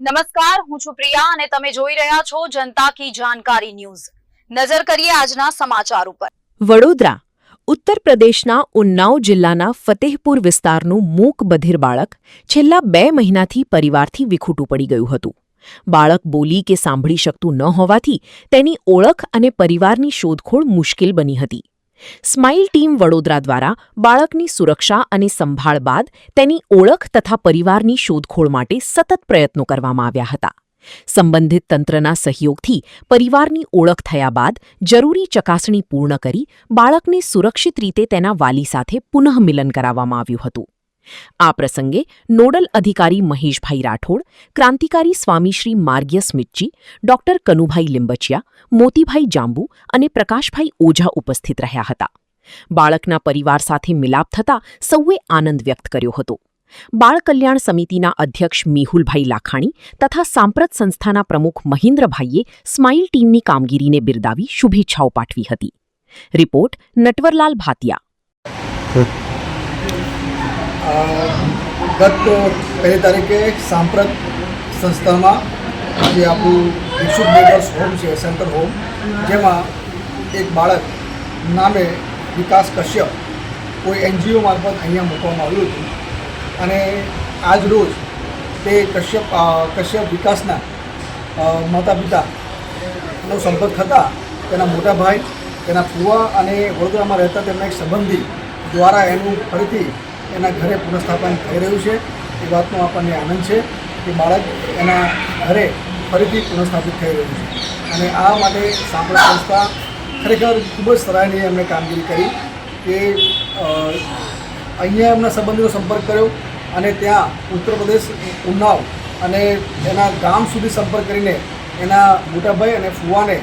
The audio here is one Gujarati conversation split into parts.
નમસ્કાર, હું છું પ્રિયા અને તમે જોઈ રહ્યા છો જનતા કી જાણકારી ન્યૂઝ। નજર કરીએ આજના સમાચાર ઉપર। વડોદરા ઉત્તર પ્રદેશના ઉન્નાવ જિલ્લાના ફતેહપુર વિસ્તારનું મૂક બધિર બાળક છેલ્લા 2 મહિનાથી પરિવારથી વિખૂટું પડી ગયું હતું। બાળક બોલી કે સાંભળી શકતું ન હોવાથી તેની ઓળખ અને પરિવારની શોધખોળ મુશ્કેલ બની હતી। સ્માઇલ ટીમ વડોદરા દ્વારા બાળકની સુરક્ષા અને સંભાળ બાદ તેની ઓળખ તથા પરિવારની શોધખોળ માટે સતત પ્રયત્નો કરવામાં આવ્યા હતા। સંબંધિત તંત્રના સહયોગથી પરિવારની ઓળખ થયા બાદ જરૂરી ચકાસણી પૂર્ણ કરી બાળકને સુરક્ષિત રીતે તેના વાલી સાથે પુનઃમિલન કરાવવામાં આવ્યું હતું। આ પ્રસંગે નોડલ અધિકારી મહેશભાઈ રાઠોડ, ક્રાંતિકારી સ્વામી શ્રી માર્ગ્ય સ્મિતજી, ડોક્ટર કનુભાઈ લિંબચિયા, મોતીભાઈ જાંબુ અને પ્રકાશભાઈ ઓઝા ઉપસ્થિત રહ્યા હતા। બાળકના પરિવાર સાથે મિલાપ થતાં સૌએ આનંદ વ્યક્ત કર્યો હતો। બાળ કલ્યાણ સમિતિના અધ્યક્ષ મેહુલભાઈ લાખાણી તથા સાંપ્રત સંસ્થાના પ્રમુખ મહેન્દ્રભાઈએ સ્માઇલ ટીમની કામગીરીને બિરદાવી શુભેચ્છાઓ પાઠવી હતી। રિપોર્ટ નટવરલાલ ભાતિયા। ગત 1 તારીખે સાંપ્રત સંસ્થામાં જે આપણું વિશુદ્ધ બેગર્સ હોમ છે, સેન્ટર હોમ, જેમાં એક બાળક નામે વિકાસ કશ્યપ કોઈ એનજીઓ મારફત અહીંયા મૂકવામાં આવ્યું હતું અને આજ રોજ તે કશ્યપ વિકાસના માતા પિતાનો સંપર્ક થતાં તેના મોટા ભાઈ, તેના ફુવા અને વડોદરામાં રહેતા તેમના એક સંબંધી દ્વારા એનું ફરીથી એના ઘરે પુનઃસ્થાપન થઈ રહ્યું છે। એ વાતનો આપણને આનંદ છે કે બાળક એના ઘરે ફરીથી પુનઃસ્થાપિત થઈ રહ્યું છે અને આ માટે સાંપ્રત સંસ્થા ખરેખર ખૂબ જ સરાહનીય એમણે કામગીરી કરી કે અહીંયા એમના સંબંધીનો સંપર્ક કર્યો અને ત્યાં ઉત્તર પ્રદેશ ઉન્નાવ અને એના ગામ સુધી સંપર્ક કરીને એના મોટાભાઈ અને ફુવાને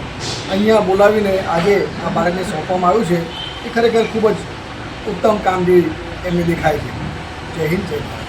અહીંયા બોલાવીને આજે આ બાળકને સોંપવામાં આવ્યું છે। એ ખરેખર ખૂબ જ ઉત્તમ કામગીરી એમની દેખાય છે। જય હિન્દ, જય ભારત।